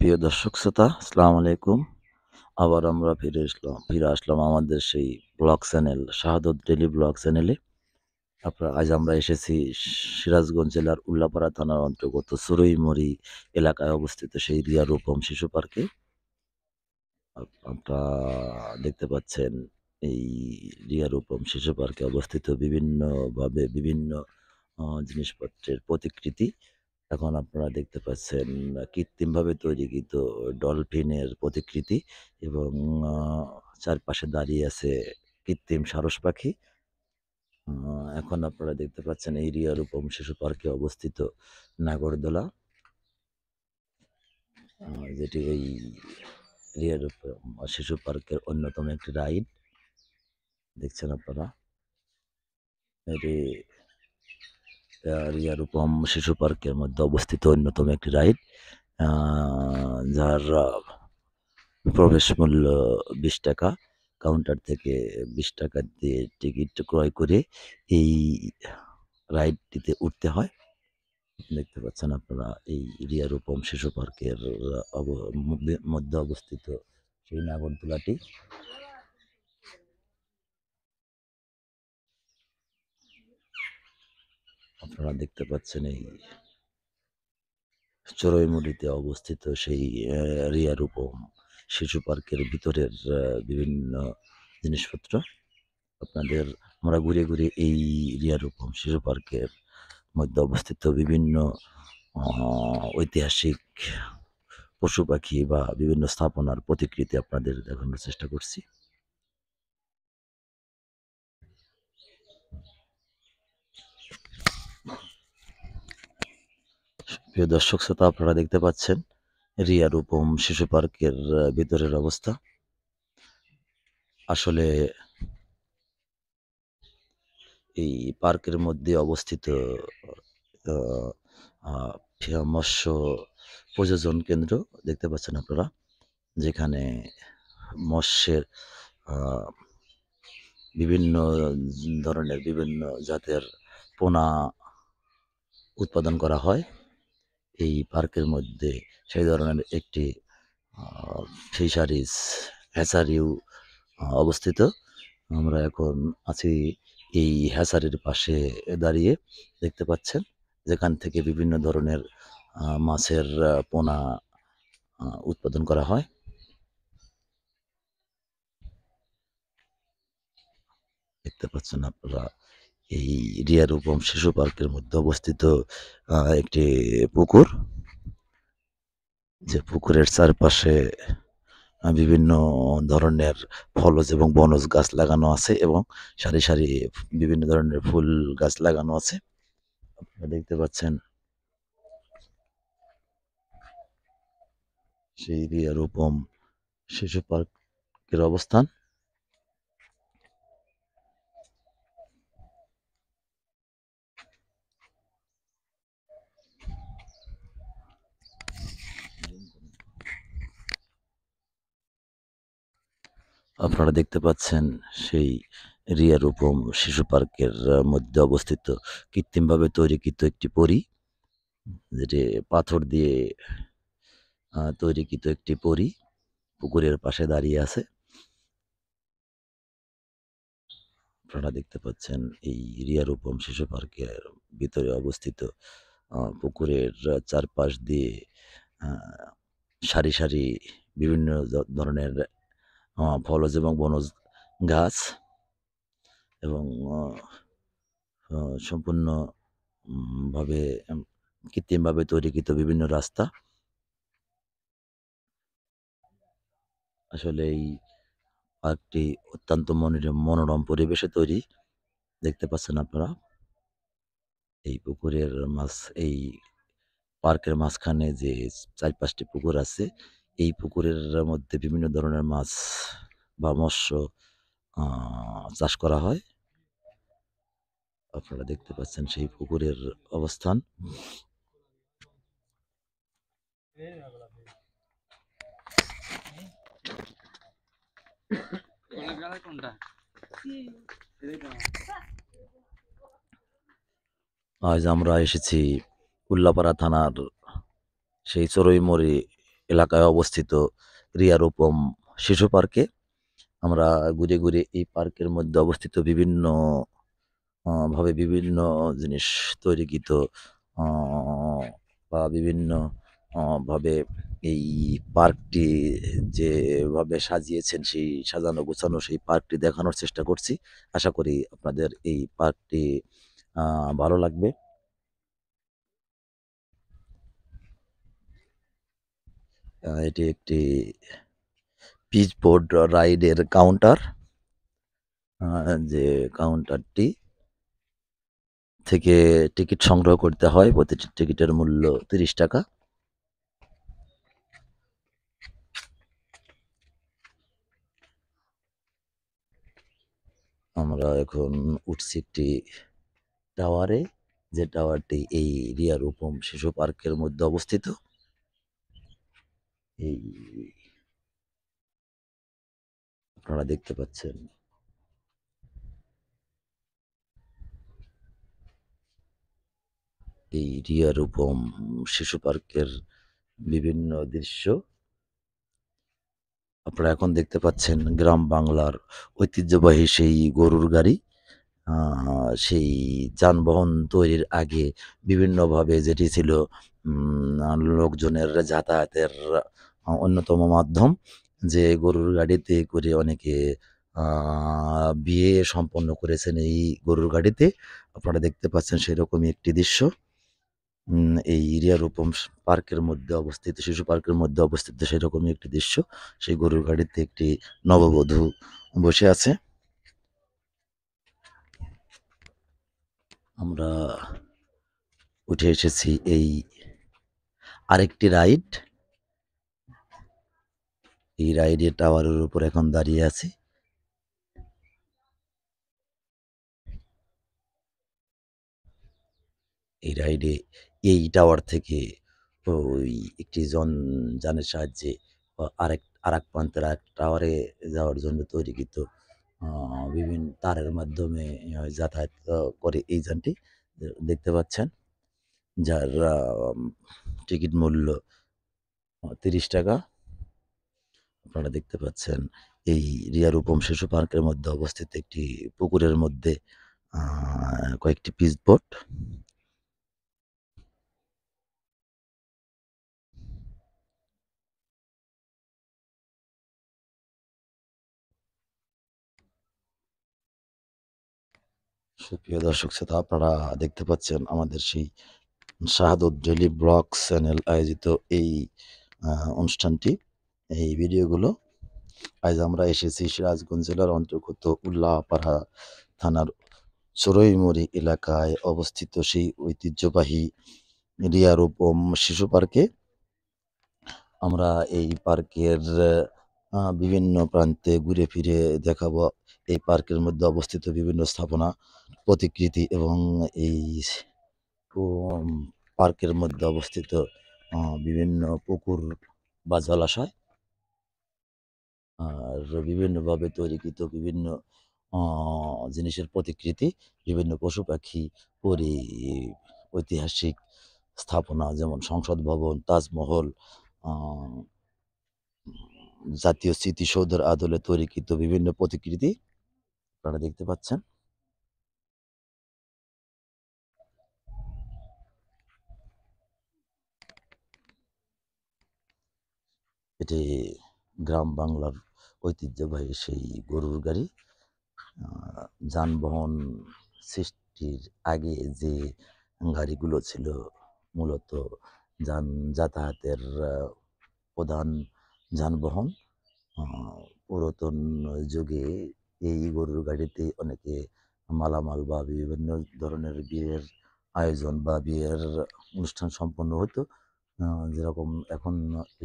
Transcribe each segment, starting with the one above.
প্রিয় দর্শক শ্রোতা, আসসালামু আলাইকুম। আবার আমরা ফিরে আসলাম আমাদের সেই ব্লগ চ্যানেল শাহাদত ডেইলি ব্লগ চ্যানেলে। আজ আমরা এসেছি সিরাজগঞ্জ জেলার উল্লাপাড়া থানার অন্তর্গত সুরইমুড়ি এলাকায় অবস্থিত সেই রিয়া রূপম শিশু পার্কে। আপনারা দেখতে পাচ্ছেন এই রিয়া রূপম শিশু পার্কে অবস্থিত বিভিন্ন জিনিসপত্রের প্রতিকৃতি। এখন আপনারা দেখতে পাচ্ছেন কৃত্রিমভাবে তৈরিকৃত ডলফিনের প্রতিকৃতি এবং আ চারপাশে দাঁড়িয়ে আছে কৃত্রিম সারস পাখি। আ এখন আপনারা দেখতে পাচ্ছেন এই রিয়া রূপম শিশু পার্কে অবস্থিত নাগরদোলা, যেটি এই রিয়া রূপম শিশু পার্কের অন্যতম একটি রাইড। দেখছেন আপনারা। এটি রিয়া রূপম শিশু পার্কের মধ্যে অবস্থিত অন্যতম একটি রাইড। আ যার প্রবেশ মূল্য ৳২০। কাউন্টার থেকে ৳২০ দিয়ে টিকিট ক্রয় করে এই রাইডটিতে উঠতে হয়। দেখতে পাচ্ছেন আপনারা এই রিয়া রূপম শিশু পার্কের অব মধ্যে অবস্থিত সেই নাগরদোলাটি। আপনারা দেখতে পাচ্ছেন এই চড়ুইমুড়িতে অবস্থিত সেই রিয়া রূপম শিশু পার্কের ভিতরের বিভিন্ন জিনিসপত্র। আপনাদের আমরা ঘুরে এই রিয়া রূপম শিশু পার্কের মধ্যে অবস্থিত বিভিন্ন আ ঐতিহাসিক পশু-পাখি বা বিভিন্ন স্থাপনার প্রতিকৃতি আপনাদের দেখানোর চেষ্টা করছি। প্রিয় দর্শক শ্রোতা, আপনারা দেখতে পাচ্ছেন রিয়া রূপম শিশু পার্কের ভিতরের অবস্থা। আসলে এই পার্কের মধ্যে অবস্থিত আ আ মৎস্য প্রজনন কেন্দ্র দেখতে পাচ্ছেন আপনারা। যেখানে মৎস্যের আ বিভিন্ন জাতের পোনা উৎপাদন করা হয়। এই পার্কের মধ্যে সেই ধরনের একটি আ ফিশারিজ হ্যাচারিও অবস্থিত। আমরা এখন আছি এই হ্যাচারির পাশে দাঁড়িয়ে। দেখতে পাচ্ছেন যেখান থেকে বিভিন্ন ধরনের মাছের পোনা উৎপাদন করা হয়। দেখতে পাচ্ছেন আপনারা এই রিয়া রূপম শিশু পার্কের মধ্যে অবস্থিত একটি পুকুর। যে পুকুরের চারপাশে বিভিন্ন ধরনের ফলজ এবং বনজ গাছ লাগানো আছে এবং সারি বিভিন্ন ধরনের ফুল গাছ লাগানো আছে। আপনারা দেখতে পাচ্ছেন সেই রিয়া রূপম শিশু পার্কের অবস্থান। আপনারা দেখতে পাচ্ছেন সেই রিয়া রূপম শিশু পার্কের মধ্যে অবস্থিত কৃত্রিমভাবে তৈরিকৃত একটি পরী, যেটি পাথর দিয়ে তৈরিকৃত একটি পরী পুকুরের পাশে দাঁড়িয়ে আছে। আপনারা দেখতে পাচ্ছেন এই রিয়া রূপম শিশু পার্কের ভিতরে অবস্থিত পুকুরের চারপাশ দিয়ে আ সারি বিভিন্ন ধরনের ফলজ এবং বনজ গাছ এবং আ আ সম্পূর্ণ ভাবে কৃত্রিমভাবে তৈরিকৃত বিভিন্ন রাস্তা। আসলে এই পার্কটি অত্যন্ত মনোরম পরিবেশে তৈরি। দেখতে পাচ্ছেন আপনারা। এই পুকুরের এই পার্কের মাঝখানে যে ৪-৫ টি পুকুর আছে, এই পুকুরের মধ্যে বিভিন্ন ধরনের মাছ বা মৎস্য আ চাষ করা হয়। আপনারা দেখতে পাচ্ছেন সেই পুকুরের অবস্থান। আজ আমরা এসেছি উল্লাপাড়া থানার সেই চড়ুইমুড়ি এলাকায় অবস্থিত রিয়া রূপম শিশু পার্কে। আমরা ঘুরে, ঘুরে এই পার্কের মধ্যে অবস্থিত বিভিন্ন ভাবে বিভিন্ন জিনিস তৈরিকৃত অ বা বিভিন্ন ভাবে এই পার্কটি যেভাবে সাজিয়েছেন, সেই সাজানো গোছানো সেই পার্কটি দেখানোর চেষ্টা করছি। আশা করি আপনাদের এই পার্কটি আ ভালো লাগবে। এটি একটি পিচবোর্ড রাইডের কাউন্টার। যে কাউন্টারটি থেকে টিকিট সংগ্রহ করতে হয়। প্রতিটি টিকিটের মূল্য ৳৩০। আমরা এখন উঠছি একটি টাওয়ারে, যে টাওয়ারটি এই রিয়া রূপম শিশু পার্কের মধ্যে অবস্থিত। এই আপনারা দেখতে পাচ্ছেন এই রিয়া রূপম শিশু পার্কের বিভিন্ন দৃশ্য। আপনারা এখন দেখতে পাচ্ছেন গ্রাম বাংলার ঐতিহ্যবাহী সেই গরুর গাড়ি। আ সেই যানবাহন তৈরির আগে বিভিন্নভাবে যেটি ছিল লোকজনের যাতায়াতের অন্যতম মাধ্যম। যে গরুর গাড়িতে করে অনেকে আ বিয়ে সম্পন্ন করেছেন এই গরুর গাড়িতে। আপনারা দেখতে পাচ্ছেন সেরকমই একটি দৃশ্য। এই এরিয়া রূপম পার্কের মধ্যে অবস্থিত, শিশু পার্কের মধ্যে অবস্থিত সেরকমই একটি দৃশ্য। সেই গরুর গাড়িতে একটি নববধূ বসে আছে। আমরা উঠে এসেছি এই আরেকটি রাইড। এই রাইডের টাওয়ারের উপর এখন দাঁড়িয়ে আছি। এই রাইডে এই টাওয়ার থেকে ওই একটি যানের সাহায্যে আরেক প্রান্তের আরেক টাওয়ারে যাওয়ার জন্য তৈরিকৃত আ তারের মাধ্যমে যাতায়াত করে এই যানটি। দেখতে পাচ্ছেন। যার টিকিট মূল্য ৳৩০। আপনারা দেখতে পাচ্ছেন এই রিয়া রূপম শিশু পার্কের মধ্যে অবস্থিত একটি পুকুরের মধ্যে আ কয়েকটি পিস বোট। সুপ্রিয় দর্শক শ্রোতা, আপনারা দেখতে পাচ্ছেন আমাদের সেই শাহাদত ডেইলি ব্লগস চ্যানেল আয়োজিত এই আ অনুষ্ঠানটি, এই ভিডিওগুলো। আজ আমরা এসেছি সিরাজগঞ্জ জেলার অন্তর্গত উল্লাপাড়া থানার চড়ুইমুড়ি এলাকায় অবস্থিত সেই ঐতিহ্যবাহী রিয়া রূপম শিশু পার্কে। আমরা এই পার্কের বিভিন্ন প্রান্তে ঘুরে ফিরে দেখাবো এই পার্কের মধ্যে অবস্থিত বিভিন্ন স্থাপনা, প্রতিকৃতি এবং এই উম পার্কের মধ্যে অবস্থিত বিভিন্ন পুকুর বা জলাশয়। আর বিভিন্নভাবে তৈরিকৃত বিভিন্ন অ জিনিসের প্রতিকৃতি, বিভিন্ন পশু-পাখি, পরী, ঐতিহাসিক স্থাপনা যেমন সংসদ ভবন, তাজমহল, আ জাতীয় স্মৃতিসৌধের আদলে তৈরিকৃত বিভিন্ন প্রতিকৃতি আপনারা দেখতে পাচ্ছেন। এটি গ্রাম বাংলার ঐতিহ্যবাহী সেই গরুর গাড়ি। আ যানবাহন সৃষ্টির আগে যে গাড়িগুলো ছিল মূলত যান যাতায়াতের প্রধান যানবাহন। আ পুরাতন যুগে এই গরুর গাড়িতে অনেকে মালামাল বা বিভিন্ন ধরনের বিয়ের আয়োজন বা বিয়ের অনুষ্ঠান সম্পন্ন হতো। আ যেরকম এখন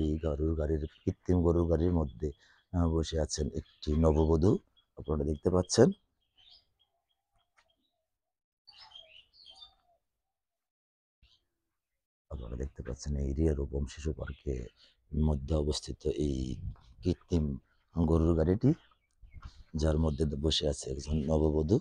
এই গরুর গাড়ির কৃত্রিম গরুর গাড়ির মধ্যে বসে আছেন একটি নববধূ। আপনারা দেখতে পাচ্ছেন। আপনারা দেখতে পাচ্ছেন এই রিয়া রূপম শিশু পার্কের মধ্যে অবস্থিত এই কৃত্রিম গরুর গাড়িটি, যার মধ্যে বসে আছে একজন নববধূ।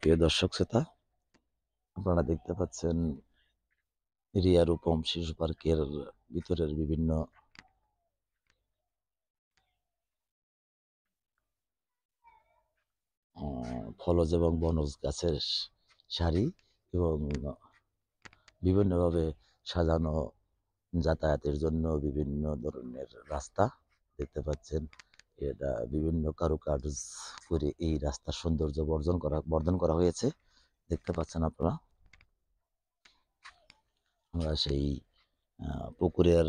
প্রিয় দর্শক শ্রোতা, আপনারা দেখতে পাচ্ছেন রিয়া রূপম শিশু পার্কের ভিতরের বিভিন্ন ফলজ এবং বনজ গাছের সারি এবং বিভিন্নভাবে সাজানো যাতায়াতের জন্য বিভিন্ন ধরনের রাস্তা দেখতে পাচ্ছেন। এটা বিভিন্ন কারুকাজ করে এই রাস্তার সৌন্দর্য বর্ধন করা হয়েছে। দেখতে পাচ্ছেন আপনারা। আমরা সেই পুকুরের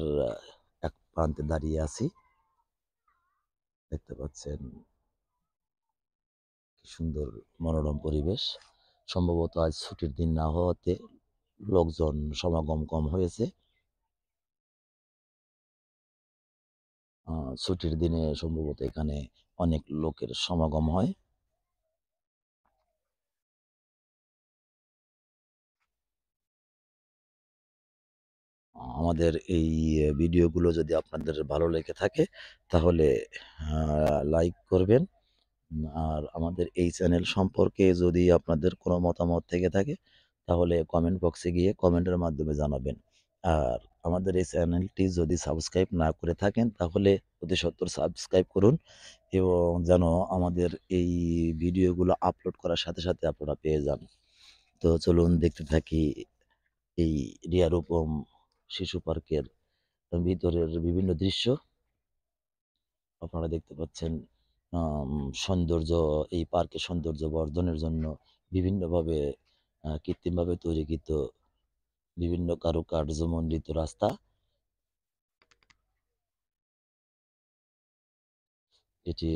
এক প্রান্তে দাঁড়িয়ে আছি। দেখতে পাচ্ছেন কি সুন্দর মনোরম পরিবেশ। সম্ভবত আজ ছুটির দিন না হওয়াতে লোকজন সমাগম কম হয়েছে। ছুটির দিনে সম্ভবত এখানে অনেক লোকের সমাগম হয়। আমাদের এই ভিডিওগুলো যদি আপনাদের ভালো লেগে থাকে তাহলে লাইক করবেন। আর আমাদের এই চ্যানেল সম্পর্কে যদি আপনাদের কোনো মতামত থেকে থাকে তাহলে কমেন্ট বক্সে গিয়ে কমেন্টের মাধ্যমে জানাবেন। আর আমাদের এই চ্যানেলটি যদি সাবস্ক্রাইব না করে থাকেন তাহলে অতি সত্বর সাবস্ক্রাইব করুন এবং যেন আমাদের এই ভিডিওগুলো আপলোড করার সাথে সাথে আপনারা পেয়ে যান। তো চলুন দেখতে থাকি এই রিয়া রূপম শিশু পার্কের ভিতরের বিভিন্ন দৃশ্য। আপনারা দেখতে পাচ্ছেন আম সৌন্দর্য এই পার্কের সৌন্দর্য বর্ধনের জন্য বিভিন্নভাবে কৃত্রিমভাবে তৈরিকৃত বিভিন্ন কারুকার্যমণ্ডিত রাস্তা। এটি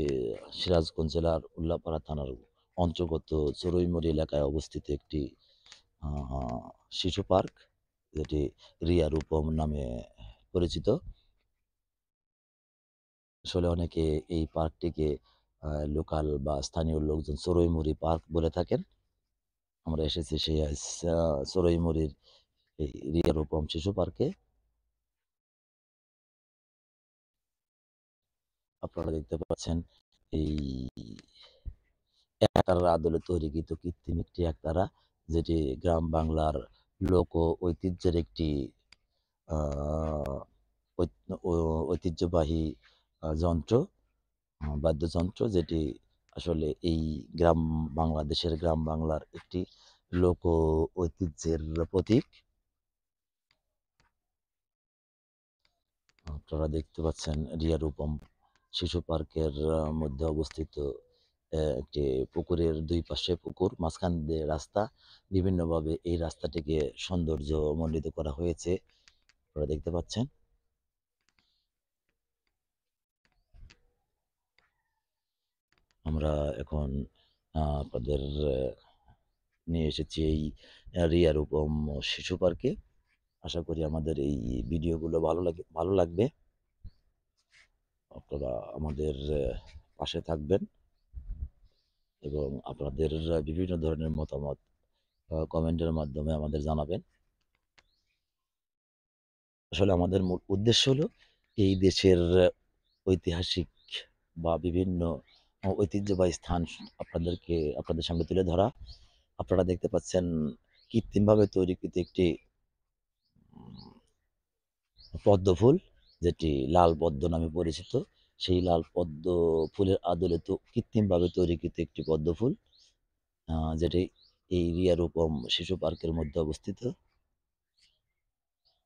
সিরাজগঞ্জ জেলার উল্লাপাড়া থানার অন্তর্গত চড়ুইমড়ি এলাকায় অবস্থিত একটি আ শিশু পার্ক, যেটি রিয়া রূপম নামে পরিচিত। আসলে অনেকে এই পার্কটিকে লোকাল বা স্থানীয় লোকজন চড়ুইমুড়ি পার্ক বলে থাকেন। আমরা এসেছি সেই চড়ুইমুড়ির এই রিয়া রূপম শিশু পার্কে। আপনারা দেখতে পাচ্ছেন এই একতারার আদলে তৈরিকৃত কৃত্রিম একটি একতারা, যেটি গ্রাম বাংলার লোক ঐতিহ্যের একটি আ ঐত ও ঐতিহ্যবাহী যন্ত্র, বাদ্যযন্ত্র, যেটি আসলে এই বাংলাদেশের গ্রাম বাংলার একটি লোক ঐতিহ্যের প্রতীক। আপনারা দেখতে পাচ্ছেন রিয়া রূপম শিশু পার্কের মধ্যে অবস্থিত একটি পুকুরের দুই পাশে পুকুর, মাঝখান দিয়ে রাস্তা। বিভিন্নভাবে এই রাস্তাটিকে সৌন্দর্যমণ্ডিত করা হয়েছে। আপনারা দেখতে পাচ্ছেন। আমরা এখন আপনাদের নিয়ে এসেছি এই রিয়া রূপম শিশু পার্কে। আশা করি আমাদের এই ভিডিওগুলো ভালো লাগবে। আপনারা আমাদের পাশে থাকবেন এবং আপনাদের বিভিন্ন ধরনের মতামত কমেন্টের মাধ্যমে আমাদের জানাবেন। আসলে আমাদের মূল উদ্দেশ্য হলো এই দেশের ঐতিহাসিক বা বিভিন্ন ঐতিহ্যবাহী স্থান আপনাদের সামনে তুলে ধরা। আপনারা দেখতে পাচ্ছেন কৃত্রিমভাবে তৈরিকৃত একটি পদ্ম ফুল, যেটি লাল পদ্ম নামে পরিচিত। সেই লাল পদ্ম ফুলের আদলে কৃত্রিমভাবে তৈরিকৃত একটি পদ্ম ফুল, যেটি এই রিয়া রূপম শিশু পার্কের মধ্যে অবস্থিত।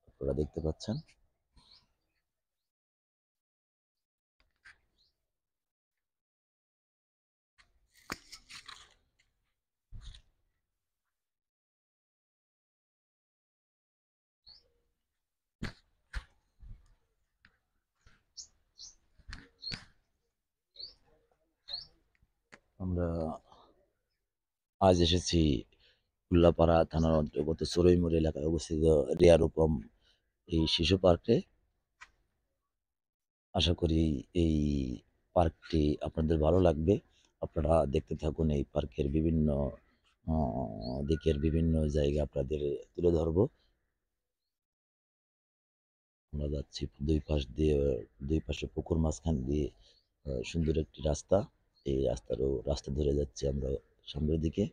আপনারা দেখতে পাচ্ছেন। আমরা আজ এসেছি উল্লাপাড়া থানার অন্তর্গত চড়ুইমুড়ি এলাকায় অবস্থিত রিয়া রূপম এই শিশু পার্কে। আশা করি এই পার্কটি আপনাদের ভালো লাগবে। আপনারা দেখতে থাকুন এই পার্কের বিভিন্ন আ দিকের বিভিন্ন জায়গা আপনাদের তুলে ধরবো। আমরা যাচ্ছি দুই পাশে পুকুর, মাঝখান দিয়ে সুন্দর একটি রাস্তা। এই রাস্তা ধরে যাচ্ছি আমরা সামনের দিকে।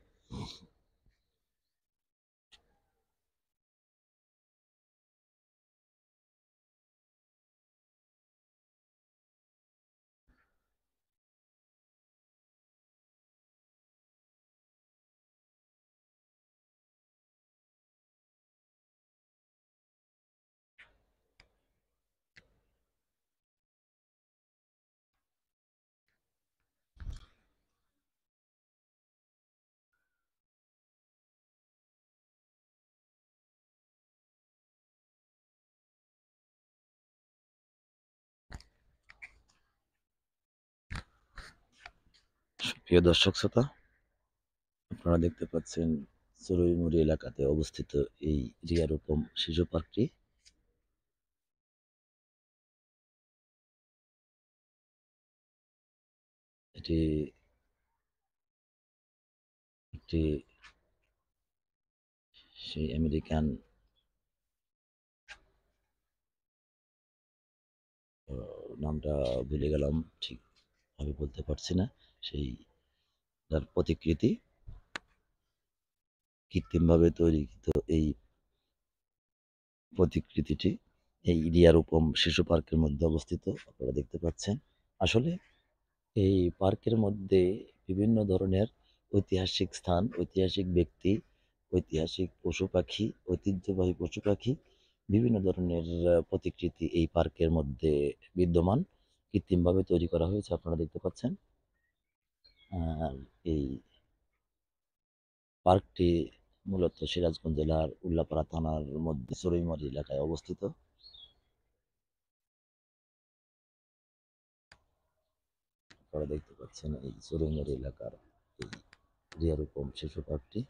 প্রিয় দর্শক শ্রোতা, আপনারা দেখতে পাচ্ছেন চড়ুইমুড়ি এলাকাতে অবস্থিত এই রিয়া রূপম শিশু পার্কটি। এটি একটি সেই আমেরিকান নামটা ভুলে গেলাম, ঠিকভাবে বলতে পারছি না। সেই তার প্রতিকৃতি কৃত্রিমভাবে তৈরিকৃত এই প্রতিকৃতিটি এই রিয়া রূপম শিশু পার্কের মধ্যে অবস্থিত, আপনারা দেখতে পাচ্ছেন। আসলে এই পার্কের মধ্যে বিভিন্ন ধরনের ঐতিহাসিক স্থান, ঐতিহাসিক ব্যক্তি, ঐতিহাসিক পশু পাখি, ঐতিহ্যবাহী পশু পাখি, বিভিন্ন ধরনের প্রতিকৃতি এই পার্কের মধ্যে বিদ্যমান। কৃত্রিমভাবে তৈরি করা হয়েছে, আপনারা দেখতে পাচ্ছেন। আর এই পার্কটি মূলত সিরাজগঞ্জ জেলার উল্লাপাড়া থানার মধ্যে চড়ুইমুড়ি এলাকায় অবস্থিত। আপনারা দেখতে পাচ্ছেন এই চড়ুইমুড়ি এলাকার এই রিয়া রূপম শিশু পার্কটি।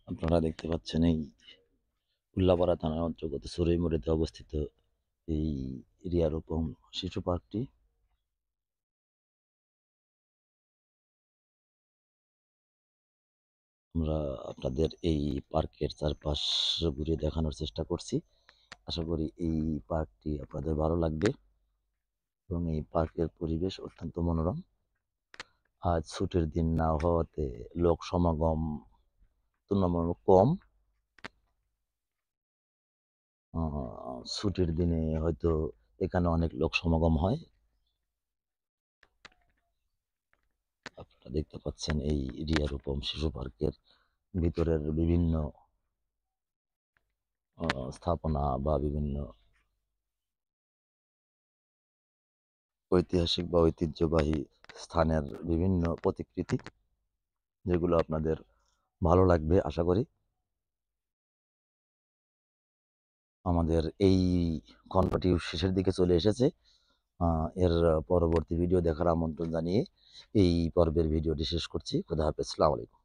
আপনারা দেখতে পাচ্ছেন এই উল্লাপাড়া থানার অন্তর্গত চড়ুইমুড়িতে অবস্থিত এই রিয়া রূপম শিশু পার্কটি। আমরা আপনাদের এই পার্কের চারপাশ ঘুরে দেখানোর চেষ্টা করছি। আশা করি এই পার্কটি আপনাদের ভালো লাগবে এবং এই পার্কের পরিবেশ অত্যন্ত মনোরম। আজ ছুটির দিন না হওয়াতে লোক সমাগম তুলনামূলক কম। ছুটির দিনে হয়তো এখানে অনেক লোক সমাগম হয়। আপনারা দেখতে পাচ্ছেন এই রিয়া রূপম শিশু পার্কের ভিতরের বিভিন্ন স্থাপনা বা বিভিন্ন ঐতিহাসিক বা ঐতিহ্যবাহী স্থানের বিভিন্ন প্রতিকৃতি, যেগুলো আপনাদের ভালো লাগবে আশা করি। আমাদের এই খণ্ডটি শেষের দিকে চলে এসেছে। এর পরবর্তী ভিডিও দেখার আমন্ত্রণ জানিয়ে এই পর্বের ভিডিওটি শেষ করছি। খোদা হাফেজ। আসসালামু আলাইকুম।